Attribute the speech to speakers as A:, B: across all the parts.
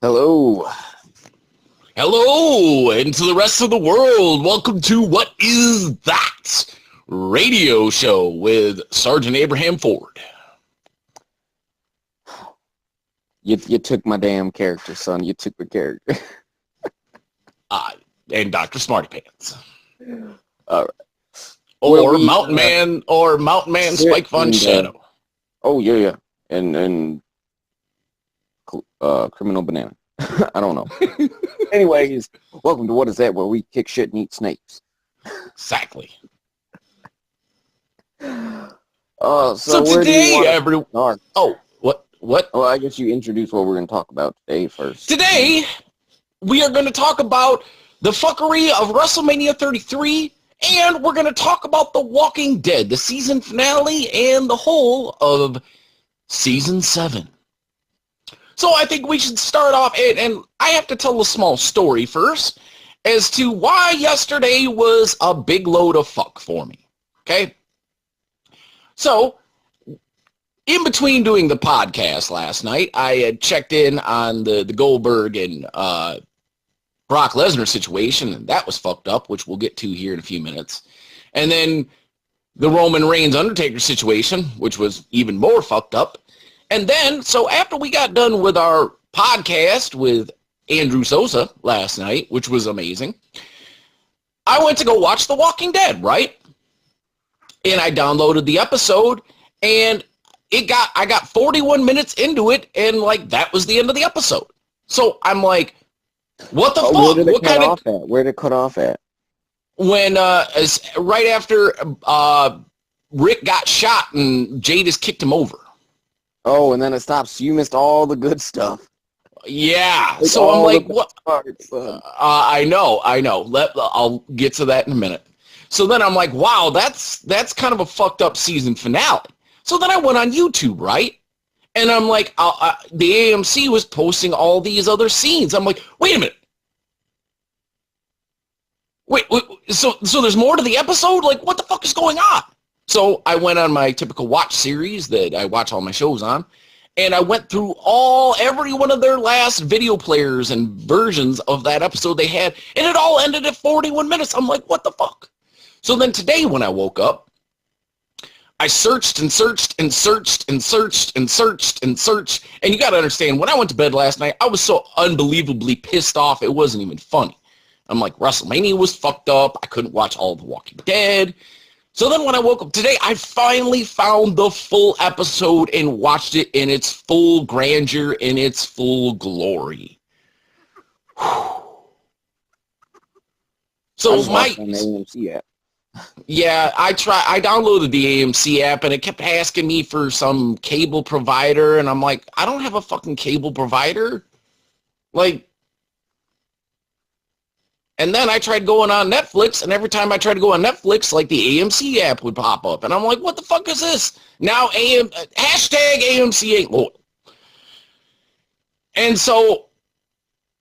A: Hello.
B: Hello, and to the rest of the world, welcome to What Is That? Radio show with Sergeant Abraham Ford.
A: You took my damn character, son. You took my character.
B: And Dr. Smarty Pants.
A: All right.
B: Or Mountain Man Spyke Vonshadow.
A: Oh, yeah. And Criminal Banana. I don't know. Anyways, welcome to What Is That, where we kick shit and eat snakes.
B: Exactly.
A: So
B: today, everyone... Oh, what?
A: Well, I guess you introduced what we're going to talk about today first.
B: Today, we are going to talk about the fuckery of WrestleMania 33, and we're going to talk about The Walking Dead, the season finale, and the whole of Season 7. So I think we should start off, and I have to tell a small story first, as to why yesterday was a big load of fuck for me, okay? So, in between doing the podcast last night, I had checked in on the Goldberg and Brock Lesnar situation, and that was fucked up, which we'll get to here in a few minutes. And then the Roman Reigns Undertaker situation, which was even more fucked up. And then, so after we got done with our podcast with Andrew Sosa last night, which was amazing, I went to go watch The Walking Dead, right? And I downloaded the episode, and I got 41 minutes into it, and like that was the end of the episode. So I'm like, what the fuck?
A: Where did it cut off at?
B: When right after Rick got shot and Jadis kicked him over.
A: Oh, and then it stops. So you missed all the good stuff.
B: Yeah. So I'm like, what? I know. I'll get to that in a minute. So then I'm like, wow, that's kind of a fucked up season finale. So then I went on YouTube, right? And I'm like, the AMC was posting all these other scenes. I'm like, wait a minute. Wait, so there's more to the episode? Like, what the fuck is going on? So I went on my typical watch series that I watch all my shows on, and I went through every one of their last video players and versions of that episode they had, and it all ended at 41 minutes. I'm like, what the fuck? So then today when I woke up, I searched and searched and searched and searched and searched and searched. And you got to understand, when I went to bed last night, I was so unbelievably pissed off, it wasn't even funny. I'm like, WrestleMania was fucked up. I couldn't watch all of The Walking Dead. So then when I woke up today, I finally found the full episode and watched it in its full grandeur, in its full glory. So my...
A: AMC app.
B: Yeah, I downloaded the AMC app, and it kept asking me for some cable provider, and I'm like, I don't have a fucking cable provider. Like, and then I tried going on Netflix, and every time I tried to go on Netflix, like the AMC app would pop up, and I'm like, what the fuck is this? Now hashtag AMC ain't loyal. And so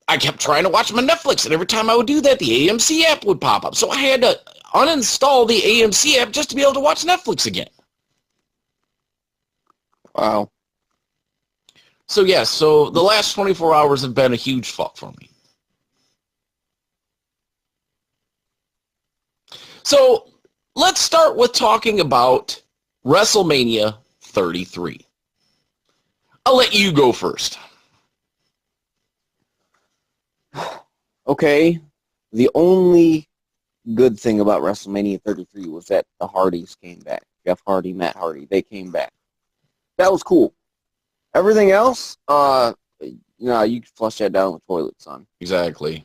B: I kept trying to watch my Netflix, and every time I would do that, the AMC app would pop up. So I had to uninstall the AMC app just to be able to watch Netflix again.
A: Wow.
B: So yes, so the last 24 hours have been a huge fuck for me. So let's start with talking about WrestleMania 33. I'll let you go first.
A: Okay. The only good thing about WrestleMania 33 was that the Hardys came back. Jeff Hardy, Matt Hardy, they came back. That was cool. Everything else, you can flush that down the toilet, son.
B: Exactly.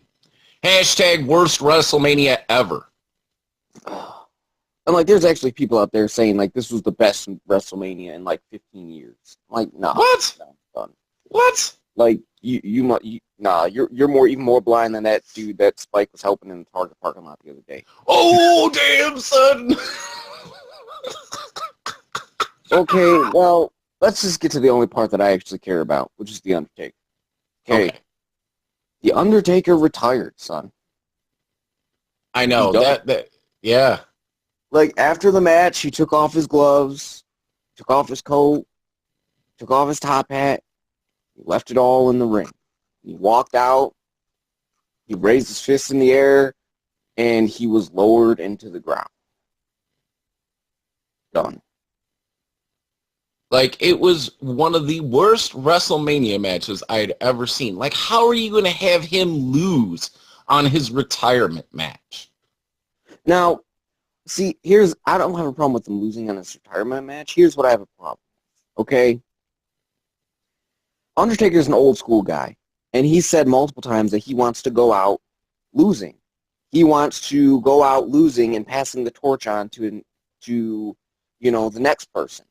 B: Hashtag worst WrestleMania ever.
A: And, like, there's actually people out there saying, like, this was the best WrestleMania in, like, 15 years. Like, nah.
B: What?
A: Done.
B: What?
A: Like, you're even more blind than that dude that Spike was helping in the Target parking lot the other day.
B: Oh, damn, son.
A: Okay, well, let's just get to the only part that I actually care about, which is The Undertaker. Okay. The Undertaker retired, son.
B: I know. Yeah.
A: Like, after the match, he took off his gloves, took off his coat, took off his top hat, he left it all in the ring. He walked out, he raised his fist in the air, and he was lowered into the ground. Done.
B: Like, it was one of the worst WrestleMania matches I'd ever seen. Like, how are you going to have him lose on his retirement match?
A: Now, see, I don't have a problem with him losing on his retirement match. Here's what I have a problem with, okay? Undertaker's an old school guy, and he said multiple times that he wants to go out losing. He wants to go out losing and passing the torch on to the next person.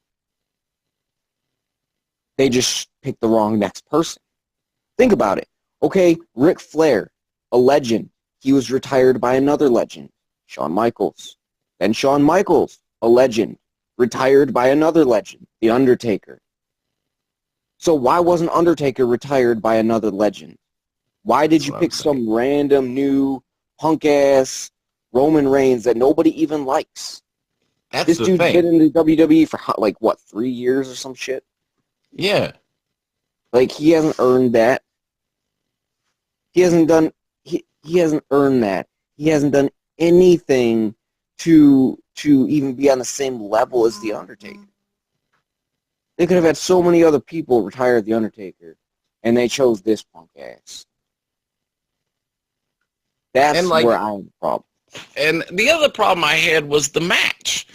A: They just picked the wrong next person. Think about it. Okay, Ric Flair, a legend. He was retired by another legend, Shawn Michaels. Then Shawn Michaels, a legend, retired by another legend, The Undertaker. So why wasn't Undertaker retired by another legend? Why did you pick some random new punk-ass Roman Reigns that nobody even likes? This dude's been in the WWE for, 3 years or some shit?
B: Yeah.
A: Like, he hasn't earned that. He hasn't earned that. He hasn't done anything to even be on the same level as The Undertaker. They could have had so many other people retire The Undertaker, and they chose this punk ass. That's where I have the problem.
B: And the other problem I had was the match.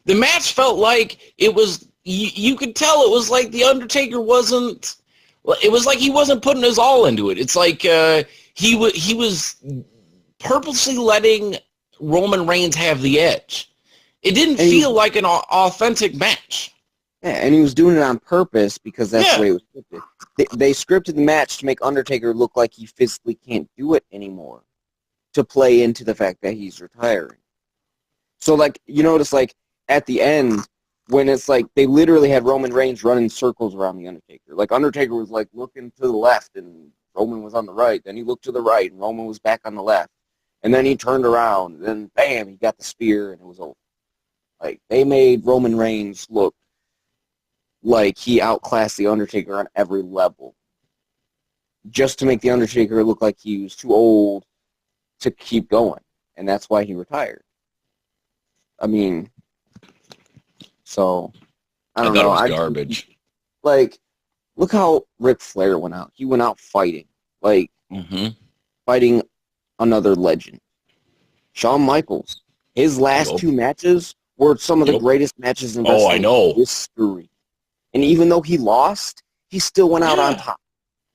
B: The match felt like it was, you could tell it was like The Undertaker wasn't, it was like he wasn't putting his all into it. It's like he was purposely letting Roman Reigns have the edge. It didn't feel like an authentic match.
A: Yeah, and he was doing it on purpose because that's the way it was scripted. They scripted the match to make Undertaker look like he physically can't do it anymore, to play into the fact that he's retiring. So, like, you notice, like, at the end, when it's like they literally had Roman Reigns running circles around the Undertaker. Like, Undertaker was, like, looking to the left, and Roman was on the right. Then he looked to the right, and Roman was back on the left. And then he turned around, and then, bam, he got the spear, and it was over. Like, they made Roman Reigns look like he outclassed the Undertaker on every level, just to make the Undertaker look like he was too old to keep going, and that's why he retired. I mean, so I don't know.
B: I thought it was garbage.
A: Like, look how Ric Flair went out. He went out fighting, fighting another legend. Shawn Michaels, his last two matches were some of the greatest matches in wrestling history. And even though he lost, he still went out on top.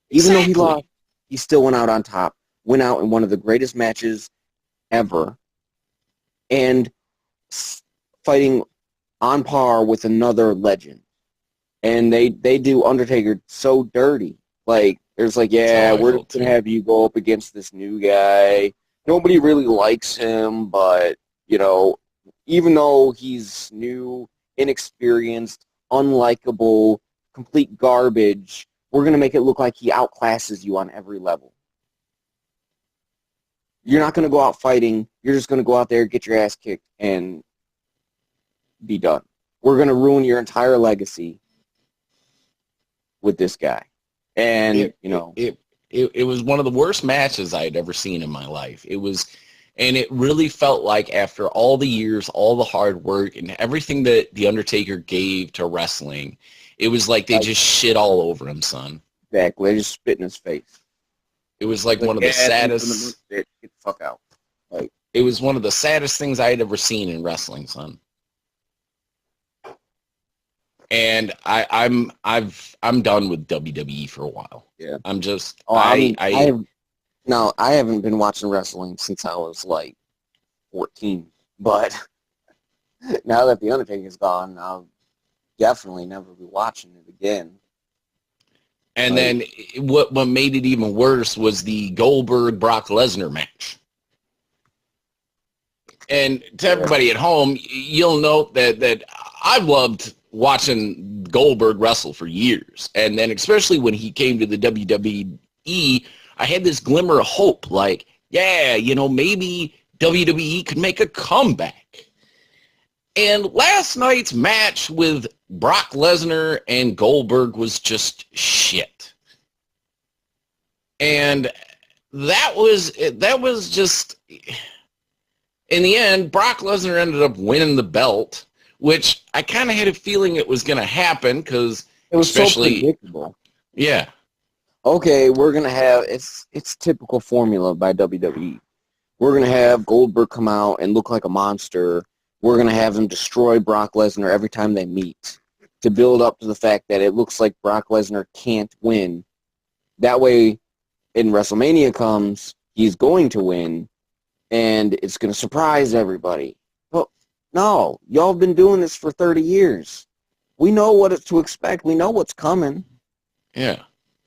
A: Even though he lost, he still went out on top. Went out in one of the greatest matches ever. And fighting on par with another legend. And they do Undertaker so dirty. Like, there's like, we're just going to have you go up against this new guy. Nobody really likes him, but, even though he's new, inexperienced, unlikable, complete garbage, we're going to make it look like he outclasses you on every level. You're not going to go out fighting. You're just going to go out there, get your ass kicked, and be done. We're going to ruin your entire legacy with this guy. And,
B: It was one of the worst matches I had ever seen in my life. And it really felt like after all the years, all the hard work, and everything that The Undertaker gave to wrestling, it was like they just shit all over him, son.
A: Exactly. They just spit in his face.
B: It was like one of the saddest...
A: Get the fuck out. Like,
B: it was one of the saddest things I had ever seen in wrestling, son. And I'm done with WWE for a while.
A: Yeah.
B: I'm just...
A: No, I haven't been watching wrestling since I was, 14. But now that The Undertaker's gone, I'll definitely never be watching it again.
B: And then what made it even worse was the Goldberg-Brock Lesnar match. And to everybody at home, you'll note that I've loved watching Goldberg wrestle for years. And then especially when he came to the WWE, I had this glimmer of hope, like, maybe WWE could make a comeback. And last night's match with Brock Lesnar and Goldberg was just shit. And that was just, in the end, Brock Lesnar ended up winning the belt, which I kind of had a feeling it was going to happen because
A: it was so predictable.
B: Yeah.
A: Okay, we're gonna have it's typical formula by WWE. We're gonna have Goldberg come out and look like a monster. We're gonna have him destroy Brock Lesnar every time they meet to build up to the fact that it looks like Brock Lesnar can't win. That way, in WrestleMania comes, he's going to win, and it's gonna surprise everybody. But no, y'all have been doing this for 30 years. We know what to expect. We know what's coming.
B: Yeah.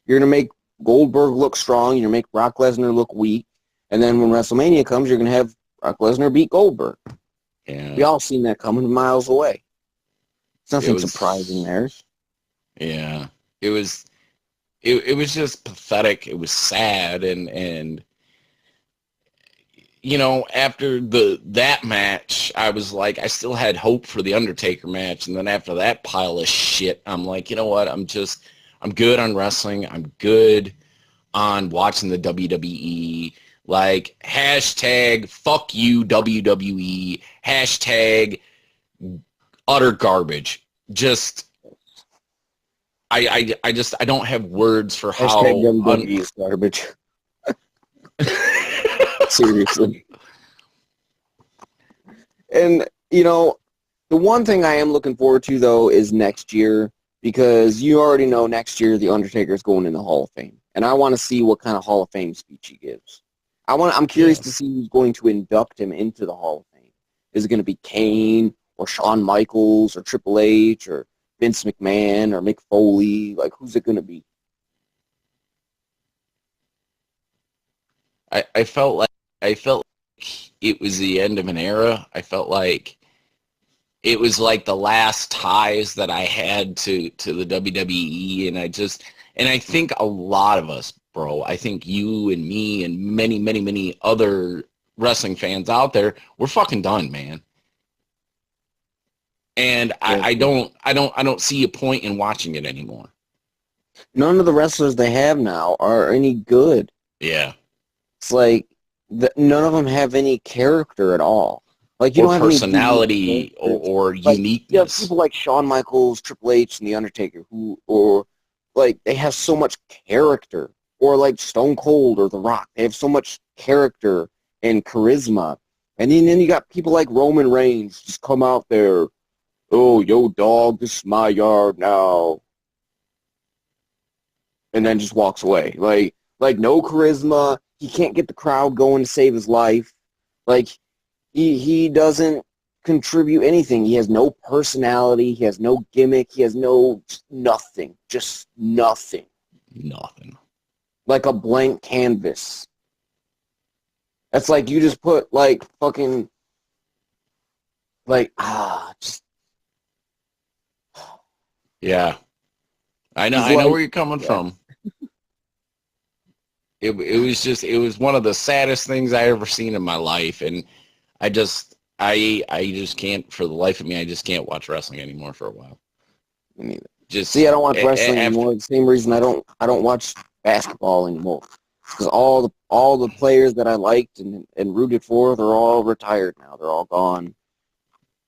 A: You're going to make Goldberg look strong. You're going to make Brock Lesnar look weak. And then when WrestleMania comes, you're going to have Brock Lesnar beat Goldberg.
B: Yeah.
A: We all seen that coming miles away. It's nothing surprising there.
B: Yeah. It was just pathetic. It was sad. And you know, after that match, I was like, I still had hope for the Undertaker match. And then after that pile of shit, I'm like, you know what? I'm good on wrestling. I'm good on watching the WWE. Like, hashtag fuck you, WWE. Hashtag utter garbage. Just, I don't have words for how...
A: Hashtag WWE is garbage. Seriously. And, you know, the one thing I am looking forward to, though, is next year. Because you already know next year The Undertaker is going in the Hall of Fame. And I want to see what kind of Hall of Fame speech he gives. I'm curious to see who's going to induct him into the Hall of Fame. Is it going to be Kane or Shawn Michaels or Triple H or Vince McMahon or Mick Foley? Like, who's it going to be?
B: I felt like it was the end of an era. I felt like it was like the last ties that I had to the WWE, and I think a lot of us, bro, I think you and me and many, many, many other wrestling fans out there, we're fucking done, man. And I don't see a point in watching it anymore.
A: None of the wrestlers they have now are any good.
B: Yeah.
A: It's like none of them have any character at all. Like, you don't have
B: personality or uniqueness.
A: You have people like Shawn Michaels, Triple H, and The Undertaker, they have so much character. Or like Stone Cold or The Rock. They have so much character and charisma. And then you got people like Roman Reigns just come out there, oh, yo, dog, this is my yard now. And then just walks away. Like no charisma. He can't get the crowd going to save his life. Like, he doesn't contribute anything. He has no personality. He has no gimmick. He has nothing. Just nothing.
B: Nothing.
A: Like a blank canvas. That's like you just put like fucking just
B: yeah. I know where you're coming from. It was one of the saddest things I ever seen in my life, and I just can't, for the life of me, I just can't watch wrestling anymore for a while.
A: Me neither. I don't watch wrestling anymore. The same reason I don't watch basketball anymore. Because all the players that I liked and rooted for, they're all retired now. They're all gone.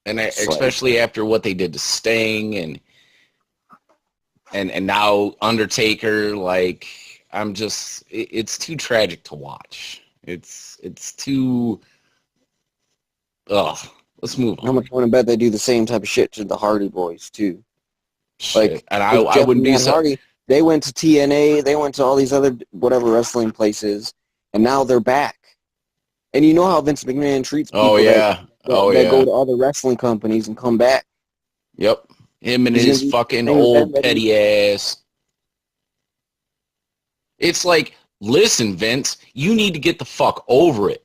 B: And especially after what they did to Sting and now Undertaker, like, it's too tragic to watch. It's too, let's move on.
A: How much want to bet they do the same type of shit to the Hardy Boys too?
B: Shit.
A: Like,
B: and I wouldn't be so.
A: Hardy, they went to TNA, they went to all these other whatever wrestling places, and now they're back. And you know how Vince McMahon treats people that go to other wrestling companies and come back.
B: Yep. Him and his fucking old petty ass. It's like, listen, Vince, you need to get the fuck over it.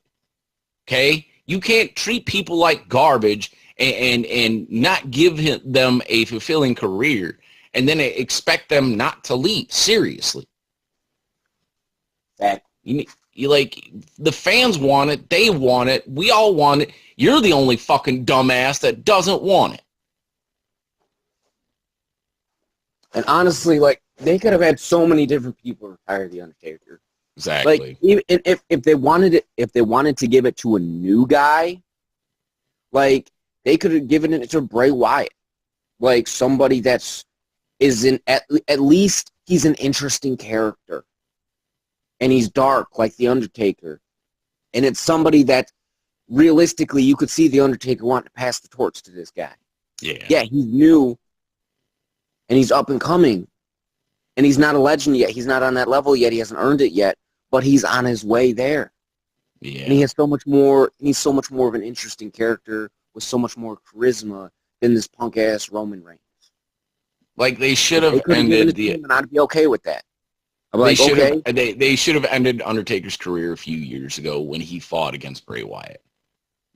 B: Okay? You can't treat people like garbage and not give them a fulfilling career and then expect them not to leave. Seriously. You like, the fans want it. They want it. We all want it. You're the only fucking dumbass that doesn't want it.
A: And honestly, like, they could have had so many different people retire The Undertaker.
B: Exactly.
A: Like even if they wanted to give it to a new guy, like they could have given it to Bray Wyatt, like somebody that's isn't at least he's an interesting character, and he's dark like the Undertaker, and it's somebody that realistically you could see the Undertaker want to pass the torch to this guy. Yeah, he's new, and he's up and coming, and he's not a legend yet. He's not on that level yet. He hasn't earned it yet. But he's on his way there.
B: Yeah.
A: And he has so much more, he's so much more of an interesting character with so much more charisma than this punk-ass Roman Reigns.
B: Like, they should have ended the...
A: And I'd be okay with that. I'm like, okay.
B: They should have ended Undertaker's career a few years ago when he fought against Bray Wyatt.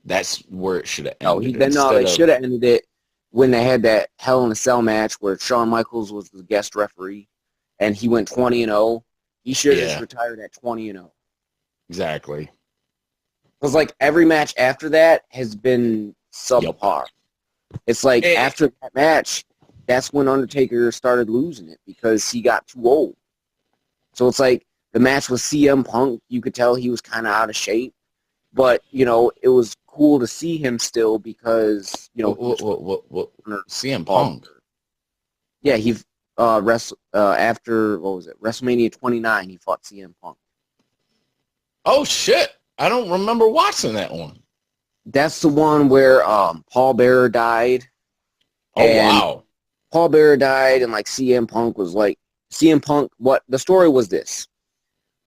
B: That's where it should have ended.
A: They should have ended it when they had that Hell in a Cell match where Shawn Michaels was the guest referee, and he went 20-0. He should have just retired at 20-0.
B: Exactly.
A: Because, like, every match after that has been subpar. It's like, after that match, that's when Undertaker started losing it because he got too old. So it's like, the match with CM Punk, you could tell he was kind of out of shape. But, you know, it was cool to see him still because, you know...
B: CM Punk?
A: Yeah, after, what was it, WrestleMania 29, he fought CM Punk.
B: Oh, shit. I don't remember watching that one.
A: That's the one where Paul Bearer died.
B: Oh, wow.
A: Paul Bearer died, and, like, CM Punk was like... CM Punk, the story was this.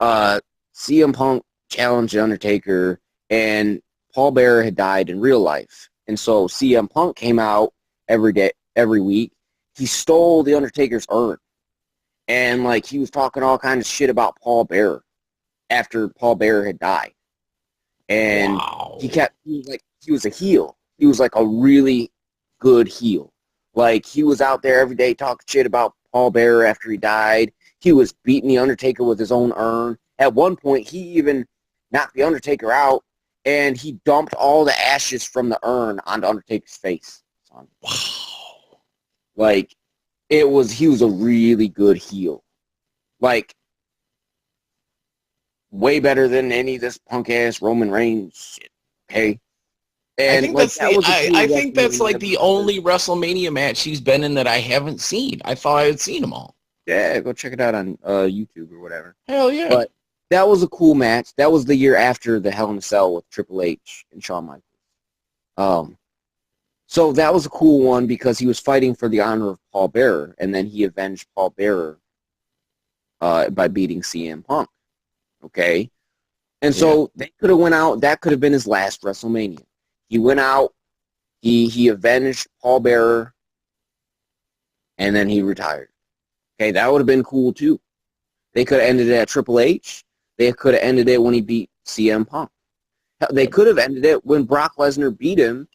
A: CM Punk challenged Undertaker, and Paul Bearer had died in real life. And so CM Punk came out every week. He stole the Undertaker's urn. And, like, he was talking all kinds of shit about Paul Bearer after Paul Bearer had died. And he was a heel. He was, like, a really good heel. Like, he was out there every day talking shit about Paul Bearer after he died. He was beating the Undertaker with his own urn. At one point, he even knocked the Undertaker out, and he dumped all the ashes from the urn onto Undertaker's face. Wow. Like, he was a really good heel. Like, way better than any of this punk-ass Roman Reigns shit, okay? And
B: I think that's like the only WrestleMania match he's been in that I haven't seen. I thought I had seen them all.
A: Yeah, go check it out on YouTube or whatever.
B: Hell yeah.
A: But that was a cool match. That was the year after the Hell in a Cell with Triple H and Shawn Michaels. So that was a cool one because he was fighting for the honor of Paul Bearer, and then he avenged Paul Bearer by beating CM Punk. Okay? And so they could have went out. That could have been his last WrestleMania. He went out. He avenged Paul Bearer, and then he retired. Okay, that would have been cool, too. They could have ended it at Triple H. They could have ended it when he beat CM Punk. They could have ended it when Brock Lesnar beat him,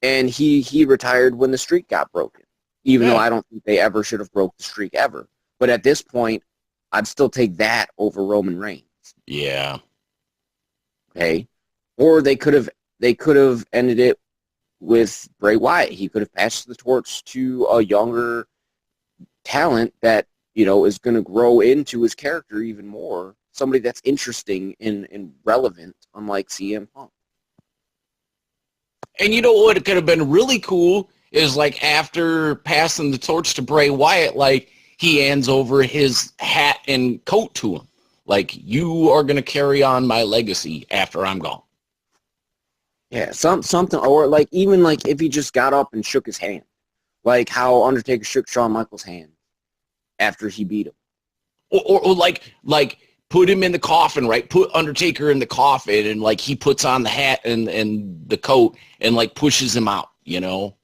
A: and he retired when the streak got broken, even though I don't think they ever should have broke the streak ever. But at this point, I'd still take that over Roman Reigns.
B: Yeah.
A: Okay? Or they could have ended it with Bray Wyatt. He could have passed the torch to a younger talent that, you know, is going to grow into his character even more. Somebody that's interesting and relevant, unlike CM Punk.
B: And you know what could have been really cool is, like, after passing the torch to Bray Wyatt, like, he hands over his hat and coat to him. Like, you are going to carry on my legacy after I'm gone.
A: Yeah, something, or, like, even, like, if he just got up and shook his hand. Like how Undertaker shook Shawn Michaels' hand after he beat him.
B: Or like put him in the coffin, right? Put Undertaker in the coffin, and, like, he puts on the hat and the coat and, like, pushes him out, you know?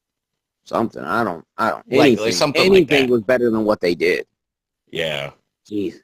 A: Something. I don't.
B: Anything
A: was better than what they did.
B: Yeah.
A: Jesus.